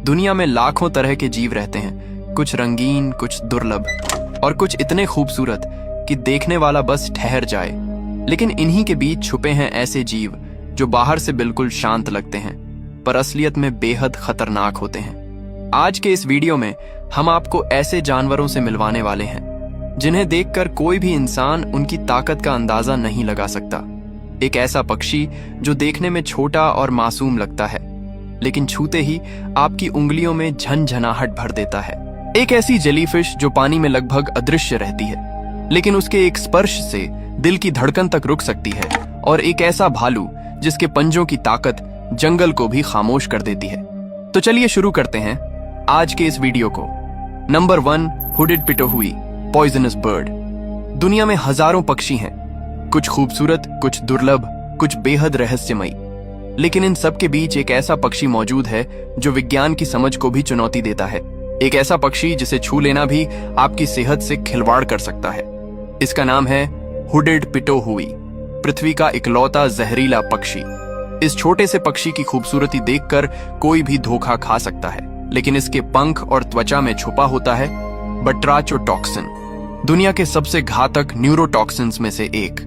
दुनिया में लाखों तरह के जीव रहते हैं, कुछ रंगीन, कुछ दुर्लभ और कुछ इतने खूबसूरत कि देखने वाला बस ठहर जाए। लेकिन इन्हीं के बीच छुपे हैं ऐसे जीव जो बाहर से बिल्कुल शांत लगते हैं पर असलियत में बेहद खतरनाक होते हैं। आज के इस वीडियो में हम आपको ऐसे जानवरों से मिलवाने वाले हैं जिन्हें देखकर कोई भी इंसान उनकी ताकत का अंदाजा नहीं लगा सकता। एक ऐसा पक्षी जो देखने में छोटा और मासूम लगता है लेकिन छूते ही आपकी उंगलियों में झनझनाहट भर देता है। एक ऐसी जेलीफिश जो पानी में लगभग अदृश्य रहती है लेकिन उसके एक स्पर्श से दिल की धड़कन तक रुक सकती है। और एक ऐसा भालू जिसके पंजों की ताकत जंगल को भी खामोश कर देती है। तो चलिए शुरू करते हैं आज के इस वीडियो को। Number 1, hooded pitohui, poisonous bird. दुनिया में हजारों पक्षी हैं, कुछ खूबसूरत, कुछ दुर्लभ, कुछ बेहद रहस्यमयी। लेकिन इन सब के बीच एक ऐसा पक्षी मौजूद है जो विज्ञान की समझ को भी चुनौती देता है। एक ऐसा पक्षी जिसे छू लेना भी आपकी सेहत से खिलवाड़ कर सकता है। इसका नाम है हुडेड पिटोहुई, पृथ्वी का इकलौता जहरीला पक्षी। इस छोटे से पक्षी की खूबसूरती देखकर कोई भी धोखा खा सकता है, लेकिन इसके पंख और त्वचा में छुपा होता है बट्राचोटॉक्सिन, दुनिया के सबसे घातक न्यूरोटॉक्सिन्स में से एक।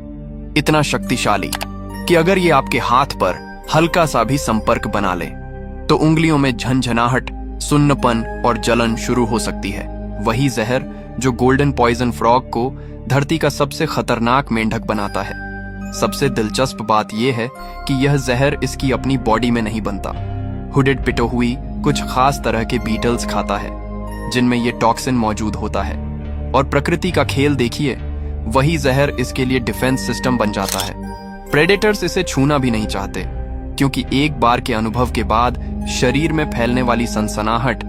इतना शक्तिशाली कि अगर ये आपके हाथ पर हल्का सा भी संपर्क बना ले तो उंगलियों में झनझनाहट, सुन्नपन और जलन शुरू हो सकती है। वही जहर जो गोल्डन पॉइजन फ्रॉग को धरती का सबसे खतरनाक मेंढक बनाता है। सबसे दिलचस्प बात यह है कि यह जहर इसकी अपनी बॉडी में नहीं बनता। हुडेड पिटोहुई कुछ खास तरह के बीटल्स खाता है जिनमें यह टॉक्सिन मौजूद होता है। और प्रकृति का खेल देखिए, वही जहर इसके लिए डिफेंस सिस्टम बन जाता है। प्रेडेटर्स इसे छूना भी नहीं चाहते क्योंकि एक बार के अनुभव के बाद शरीर में फैलने वाली सनसनाहट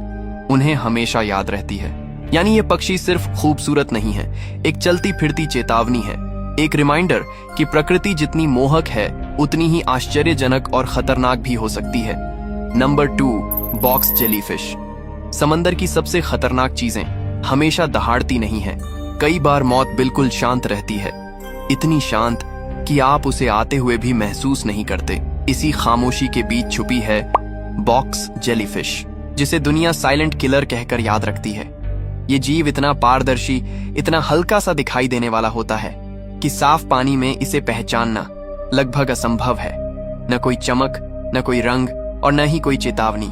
उन्हें हमेशा याद रहती है। यानी ये पक्षी सिर्फ खूबसूरत नहीं है, एक चलती फिरती चेतावनी है, एक रिमाइंडर कि प्रकृति जितनी मोहक है उतनी ही आश्चर्यजनक और खतरनाक भी हो सकती है। Number 2, box jellyfish. समंदर की सबसे खतरनाक चीजें हमेशा दहाड़ती नहीं है। कई बार मौत बिल्कुल शांत रहती है, इतनी शांत कि आप उसे आते हुए भी महसूस नहीं करते। इसी खामोशी के बीच छुपी है बॉक्स जेलीफिश, जिसे दुनिया साइलेंट किलर कहकर याद रखती है। ये जीव इतना पारदर्शी, इतना हल्का सा दिखाई देने वाला होता है कि साफ पानी में इसे पहचानना लगभग असंभव है। न कोई चमक, न कोई रंग और न ही कोई चेतावनी,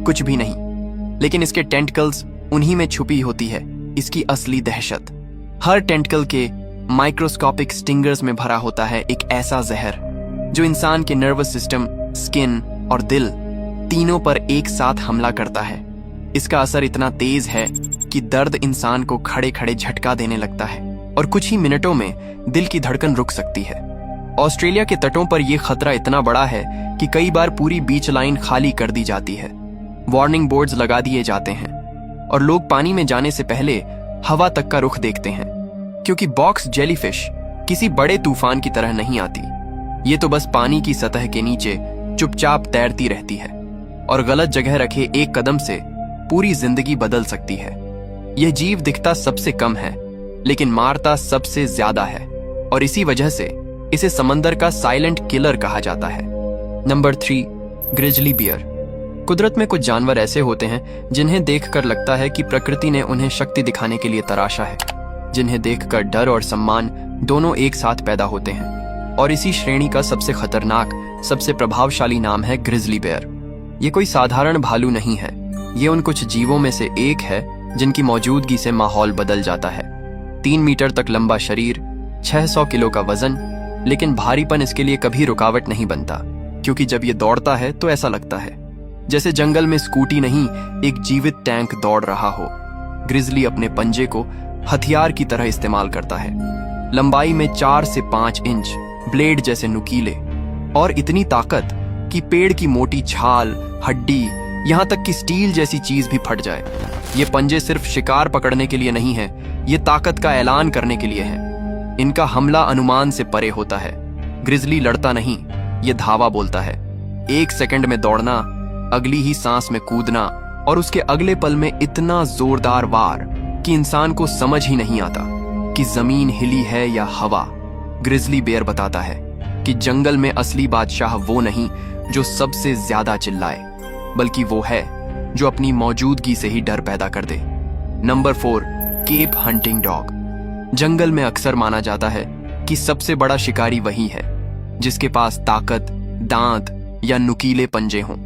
कुछ भी नहीं। लेकिन इसके टेंटिकल्स, उन्हीं में छुपी होती है इसकी असली दहशत। हर टेंटिकल के माइक्रोस्कोपिक स्टिंगर्स में भरा होता है एक ऐसा जहर जो इंसान के नर्वस सिस्टम, स्किन और दिल तीनों पर एक साथ हमला करता है। इसका असर इतना तेज है कि दर्द इंसान को खड़े खड़े झटका देने लगता है और कुछ ही मिनटों में दिल की धड़कन रुक सकती है। ऑस्ट्रेलिया के तटों पर यह खतरा इतना बड़ा है कि कई बार पूरी बीच लाइन खाली कर दी जाती है। वार्निंग बोर्ड्स लगा दिए जाते हैं और लोग पानी में जाने से पहले हवा तक का रुख देखते हैं, क्योंकि बॉक्स जेलीफिश किसी बड़े तूफान की तरह नहीं आती। ये तो बस पानी की सतह के नीचे चुपचाप तैरती रहती है और गलत जगह रखे एक कदम से पूरी जिंदगी बदल सकती है। यह जीव दिखता सबसे कम है लेकिन मारता सबसे ज्यादा है और इसी वजह से इसे समंदर का साइलेंट किलर कहा जाता है। Number 3, grizzly bear. कुदरत में कुछ जानवर ऐसे होते हैं जिन्हें देखकर लगता है कि प्रकृति ने उन्हें शक्ति दिखाने के लिए तराशा है, जिन्हें देखकर डर और सम्मान दोनों एक साथ पैदा होते हैं। और इसी श्रेणी का सबसे खतरनाक, सबसे प्रभावशाली नाम है ग्रिजली बेयर। ये कोई साधारण भालू नहीं है, ये उन कुछ जीवों में से एक है जिनकी मौजूदगी से माहौल बदल जाता है। 3 मीटर तक लंबा शरीर, 600 किलो का वजन, लेकिन भारीपन इसके लिए कभी रुकावट नहीं बनता, क्योंकि जब ये दौड़ता है तो ऐसा लगता है जैसे जंगल में स्कूटी नहीं, एक जीवित टैंक दौड़ रहा हो। ग्रिजली अपने पंजे को हथियार की तरह इस्तेमाल करता है। लंबाई में 4 से 5 इंच, ब्लेड जैसे नुकीले और इतनी ताकत कि पेड़ की मोटी छाल, हड्डी, यहाँ तक कि स्टील जैसी चीज भी फट जाए। ये पंजे सिर्फ शिकार पकड़ने के लिए नहीं है, ये ताकत का ऐलान करने के लिए है। इनका हमला अनुमान से परे होता है। ग्रिजली लड़ता नहीं, ये धावा बोलता है। 1 सेकंड में दौड़ना, अगली ही सांस में कूदना और उसके अगले पल में इतना जोरदार वार कि इंसान को समझ ही नहीं आता कि जमीन हिली है या हवा। ग्रिजली बेयर बताता है कि जंगल में असली बादशाह वो नहीं जो सबसे ज्यादा चिल्लाए, बल्कि वो है जो अपनी मौजूदगी से ही डर पैदा कर दे। Number 4, cape hunting dog. जंगल में अक्सर माना जाता है कि सबसे बड़ा शिकारी वही है जिसके पास ताकत, दांत या नुकीले पंजे हों।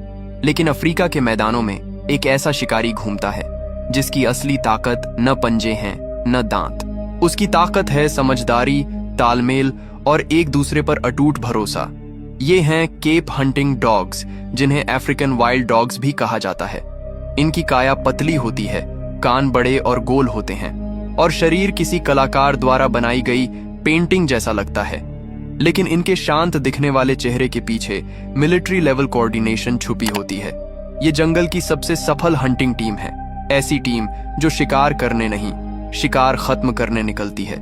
लेकिन अफ्रीका के मैदानों में एक ऐसा शिकारी घूमता है जिसकी असली ताकत न पंजे हैं न दांत। उसकी ताकत है समझदारी, तालमेल और एक दूसरे पर अटूट भरोसा। ये हैं केप हंटिंग डॉग्स, जिन्हें अफ्रीकन वाइल्ड डॉग्स भी कहा जाता है। इनकी काया पतली होती है, कान बड़े और गोल होते हैं और शरीर किसी कलाकार द्वारा बनाई गई पेंटिंग जैसा लगता है। लेकिन इनके शांत दिखने वाले चेहरे के पीछे मिलिट्री लेवल कोऑर्डिनेशन छुपी होती है। ये जंगल की सबसे सफल हंटिंग टीम है, ऐसी टीम जो शिकार करने नहीं, शिकार खत्म करने निकलती है।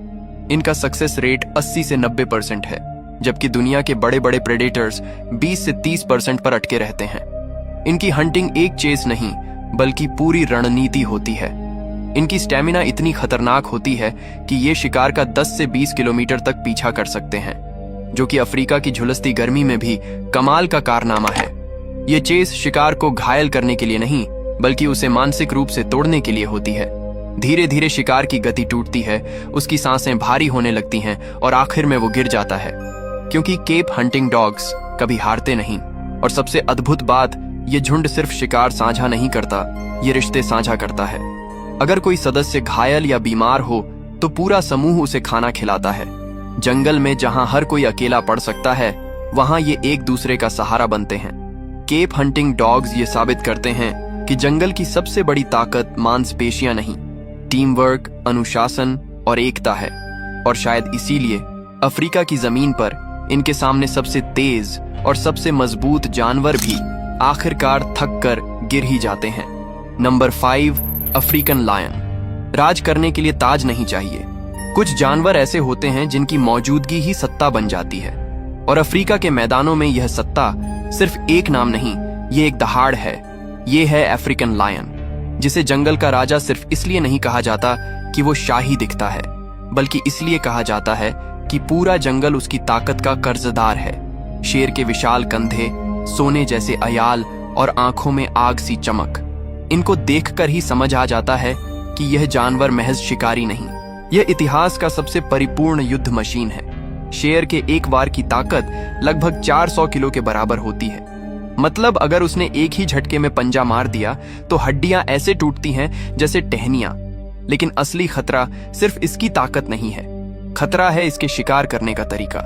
इनका सक्सेस रेट 80 से 90% है, जबकि दुनिया के बड़े बड़े प्रेडेटर्स 20 से 30% पर अटके रहते हैं। इनकी हंटिंग एक चेस नहीं बल्कि पूरी रणनीति होती है। इनकी स्टैमिना इतनी खतरनाक होती है कि ये शिकार का 10 से 20 किलोमीटर तक पीछा कर सकते हैं, जो कि अफ्रीका की झुलसती गर्मी में भी कमाल का कारनामा है। ये चेस शिकार को घायल करने के लिए नहीं बल्कि उसे मानसिक रूप से तोड़ने के लिए होती है। धीरे धीरे शिकार की गति टूटती है, उसकी सांसें भारी होने लगती हैं और आखिर में वो गिर जाता है, क्योंकि केप हंटिंग डॉग्स कभी हारते नहीं। और सबसे अद्भुत बात, ये झुंड सिर्फ शिकार साझा नहीं करता, ये रिश्ते साझा करता है। अगर कोई सदस्य घायल या बीमार हो तो पूरा समूह उसे खाना खिलाता है। जंगल में जहां हर कोई अकेला पड़ सकता है, वहां ये एक दूसरे का सहारा बनते हैं। केप हंटिंग डॉग्स ये साबित करते हैं कि जंगल की सबसे बड़ी ताकत मांसपेशियां नहीं, टीम वर्क, अनुशासन और एकता है। और शायद इसीलिए अफ्रीका की जमीन पर इनके सामने सबसे तेज और सबसे मजबूत जानवर भी आखिरकार थक कर गिर ही जाते हैं। Number 5, African lion. राज करने के लिए ताज नहीं चाहिए। कुछ जानवर ऐसे होते हैं जिनकी मौजूदगी ही सत्ता बन जाती है, और अफ्रीका के मैदानों में यह सत्ता सिर्फ एक नाम नहीं, ये एक दहाड़ है। ये है अफ्रीकन लायन, जिसे जंगल का राजा सिर्फ इसलिए नहीं कहा जाता कि वो शाही दिखता है, बल्कि इसलिए कहा जाता है कि पूरा जंगल उसकी ताकत का कर्जदार है। शेर के विशाल कंधे, सोने जैसे अयाल और आंखों में आग सी चमक, इनको देखकर ही समझ आ जाता है कि यह जानवर महज शिकारी नहीं, यह इतिहास का सबसे परिपूर्ण युद्ध मशीन है। शेर के एक वार की ताकत लगभग 400 किलो के बराबर होती है। मतलब अगर उसने एक ही झटके में पंजा मार दिया तो हड्डियां ऐसे टूटती हैं जैसे टहनियां। लेकिन असली खतरा सिर्फ इसकी ताकत नहीं है, खतरा है इसके शिकार करने का तरीका।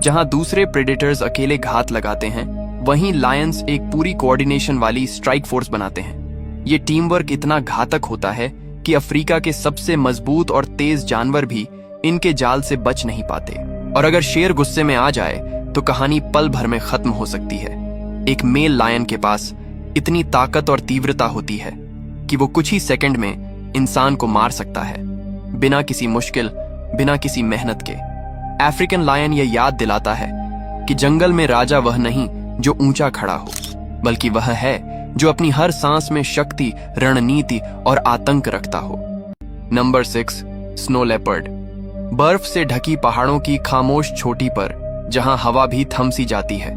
जहां दूसरे प्रेडेटर्स अकेले घात लगाते हैं, वहीं लायंस एक पूरी कोऑर्डिनेशन वाली स्ट्राइक फोर्स बनाते हैं। ये टीम वर्क इतना घातक होता है कि अफ्रीका के सबसे मजबूत और तेज जानवर भी इनके जाल से बच नहीं पाते। और अगर शेर गुस्से में आ जाए तो कहानी पल भर में खत्म हो सकती है। एक मेल लायन के पास इतनी ताकत और तीव्रता होती है कि वो कुछ ही सेकंड में इंसान को मार सकता है, बिना किसी मुश्किल, बिना किसी मेहनत के। अफ्रीकन लायन यह याद दिलाता है कि जंगल में राजा वह नहीं जो ऊंचा खड़ा हो, बल्कि वह है जो अपनी हर सांस में शक्ति, रणनीति और आतंक रखता हो। Number 6, snow leopard. बर्फ से ढकी पहाड़ों की खामोश चोटी पर जहां हवा भी थम सी जाती है,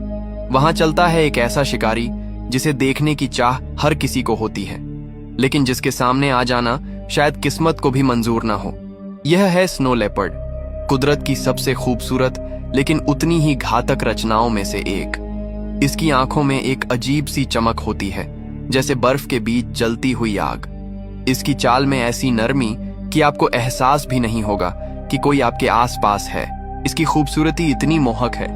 वहां चलता है एक ऐसा शिकारी जिसे देखने की चाह हर किसी को होती है, लेकिन जिसके सामने आ जाना शायद किस्मत को भी मंजूर ना हो। यह है स्नो लेपर्ड, कुदरत की सबसे खूबसूरत लेकिन उतनी ही घातक रचनाओं में से एक। इसकी आंखों में एक अजीब सी चमक होती है, जैसे बर्फ के बीच जलती हुई आग। इसकी चाल में ऐसी नरमी कि आपको एहसास भी नहीं होगा कि कोई आपके आसपास है। इसकी खूबसूरती इतनी मोहक है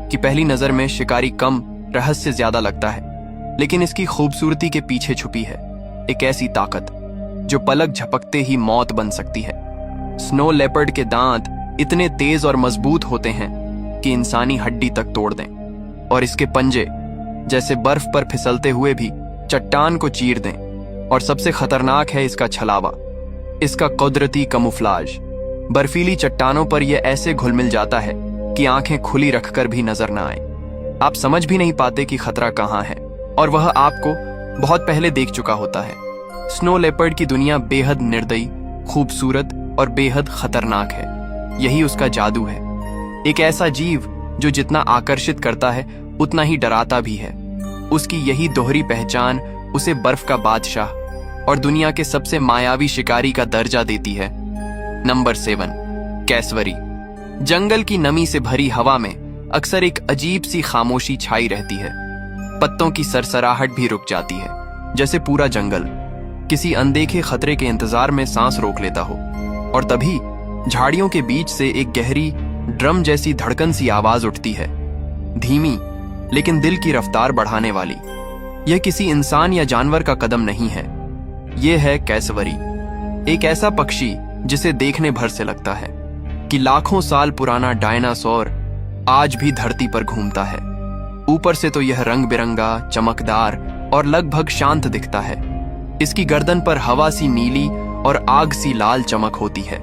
कि पहली नजर में शिकारी कम, रहस्य ज्यादा लगता है, लेकिन इसकी खूबसूरती के पीछे छुपी है एक ऐसी ताकत जो पलक झपकते ही मौत बन सकती है। स्नो लेपर्ड के दांत इतने तेज और मजबूत होते हैं कि इंसानी हड्डी तक तोड़ दें, और इसके पंजे जैसे बर्फ पर फिसलते हुए भी चट्टान को चीर दें। और सबसे खतरनाक है इसका छलावा, इसका कुदरती कमुफ्लाज। बर्फीली चट्टानों पर यह ऐसे घुल मिल जाता है कि आंखें खुली रखकर भी नजर ना आए। आप समझ भी नहीं पाते कि खतरा कहां है, और वह आपको बहुत पहले देख चुका होता है। स्नो लेपर्ड की दुनिया बेहद निर्दयी, खूबसूरत और बेहद खतरनाक है। यही उसका जादू है, एक ऐसा जीव जो जितना आकर्षित करता है उतना ही डराता भी है। उसकी यही दोहरी पहचान उसे बर्फ का बादशाह और दुनिया के सबसे मायावी शिकारी का दर्जा देती है। नंबर 7, कैसवरी। जंगल की नमी से भरी हवा में अक्सर एक अजीब सी खामोशी छाई रहती है। पत्तों की सरसराहट भी रुक जाती है, जैसे पूरा जंगल किसी अनदेखे खतरे के इंतजार में सांस रोक लेता हो। और तभी झाड़ियों के बीच से एक गहरी ड्रम जैसी धड़कन सी आवाज उठती है, धीमी लेकिन दिल की रफ्तार बढ़ाने वाली। यह किसी इंसान या जानवर का कदम नहीं है, यह है कैसवरी, एक ऐसा पक्षी जिसे देखने भर से लगता है कि लाखों साल पुराना डायनासोर आज भी धरती पर घूमता है। ऊपर से तो यह रंग बिरंगा, चमकदार और लगभग शांत दिखता है। इसकी गर्दन पर हवा सी नीली और आग सी लाल चमक होती है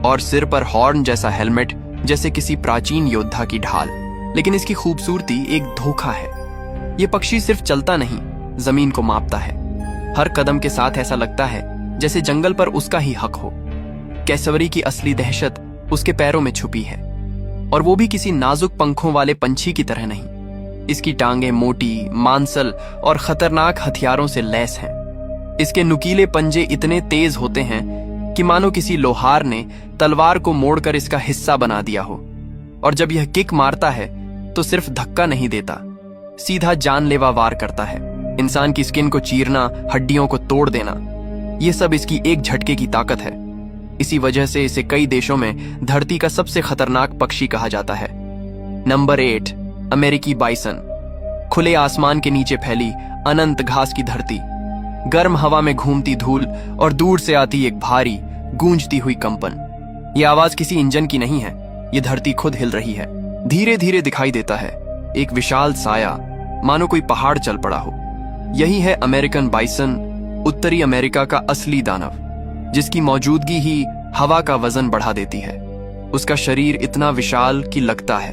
और सिर पर हॉर्न जैसा हेलमेट, जैसे किसी प्राचीन योद्धा की ढाल। लेकिन इसकी खूबसूरती एक धोखा है। यह पक्षी सिर्फ चलता नहीं, जमीन को मापता है। हर कदम के साथ ऐसा लगता है जैसे जंगल पर उसका ही हक हो। कैसवरी की असली दहशत उसके पैरों में छुपी है, और वो भी किसी नाजुक पंखों वाले पंछी की तरह नहीं। इसकी टांगें मोटी, मांसल और खतरनाक हथियारों से लैस हैं। इसके नुकीले पंजे इतने तेज होते हैं कि मानो किसी लोहार ने तलवार को मोड़कर इसका हिस्सा बना दिया हो। और जब यह किक मारता है तो सिर्फ धक्का नहीं देता, सीधा जानलेवा वार करता है। इंसान की स्किन को चीरना, हड्डियों को तोड़ देना, यह सब इसकी एक झटके की ताकत है। इसी वजह से इसे कई देशों में धरती का सबसे खतरनाक पक्षी कहा जाता है। नंबर 8, अमेरिकी बाइसन। खुले आसमान के नीचे फैली अनंत घास की धरती, गर्म हवा में घूमती धूल और दूर से आती एक भारी गूंजती हुई कंपन। यह आवाज किसी इंजन की नहीं है, यह धरती खुद हिल रही है। धीरे धीरे दिखाई देता है एक विशाल साया, मानो कोई पहाड़ चल पड़ा हो। यही है अमेरिकन बाइसन, उत्तरी अमेरिका का असली दानव, जिसकी मौजूदगी ही हवा का वजन बढ़ा देती है। उसका शरीर इतना विशाल कि लगता है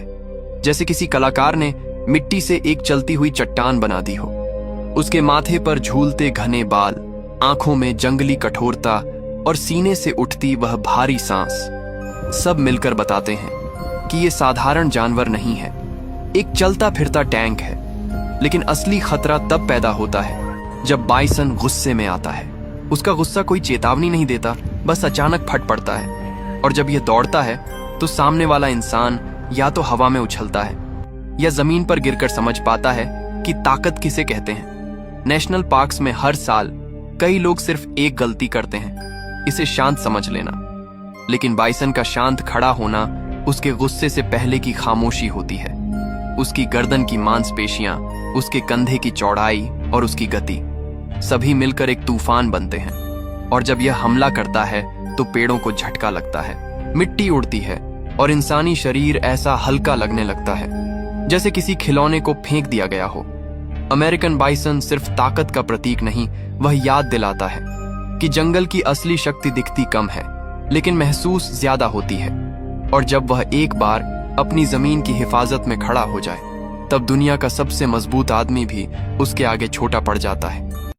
जैसे किसी कलाकार ने मिट्टी से एक चलती हुई चट्टान बना दी हो। उसके माथे पर झूलते घने बाल, आंखों में जंगली कठोरता और सीने से उठती वह भारी सांस, सब मिलकर बताते हैं कि यह साधारण जानवर नहीं है, एक चलता फिरता टैंक है। लेकिन असली खतरा तब पैदा होता है जब बाइसन गुस्से में आता है। उसका गुस्सा कोई चेतावनी नहीं देता, बस अचानक फट पड़ता है। और जब यह दौड़ता है तो सामने वाला इंसान या तो हवा में उछलता है या जमीन पर गिरकर समझ पाता है कि ताकत किसे कहते हैं। नेशनल पार्क्स में हर साल कई लोग सिर्फ एक गलती करते हैं, इसे शांत समझ लेना। लेकिन बाइसन का शांत खड़ा होना उसके गुस्से से पहले की खामोशी होती है। उसकी गर्दन की मांसपेशियां, उसके कंधे की चौड़ाई और उसकी गति, सभी मिलकर एक तूफान बनते हैं। और जब यह हमला करता है तो पेड़ों को झटका लगता है, मिट्टी उड़ती है और इंसानी शरीर ऐसा हल्का लगने लगता है जैसे किसी खिलौने को फेंक दिया गया हो। अमेरिकन बाइसन सिर्फ ताकत का प्रतीक नहीं, वह याद दिलाता है कि जंगल की असली शक्ति दिखती कम है लेकिन महसूस ज्यादा होती है। और जब वह एक बार अपनी जमीन की हिफाजत में खड़ा हो जाए, तब दुनिया का सबसे मजबूत आदमी भी उसके आगे छोटा पड़ जाता है।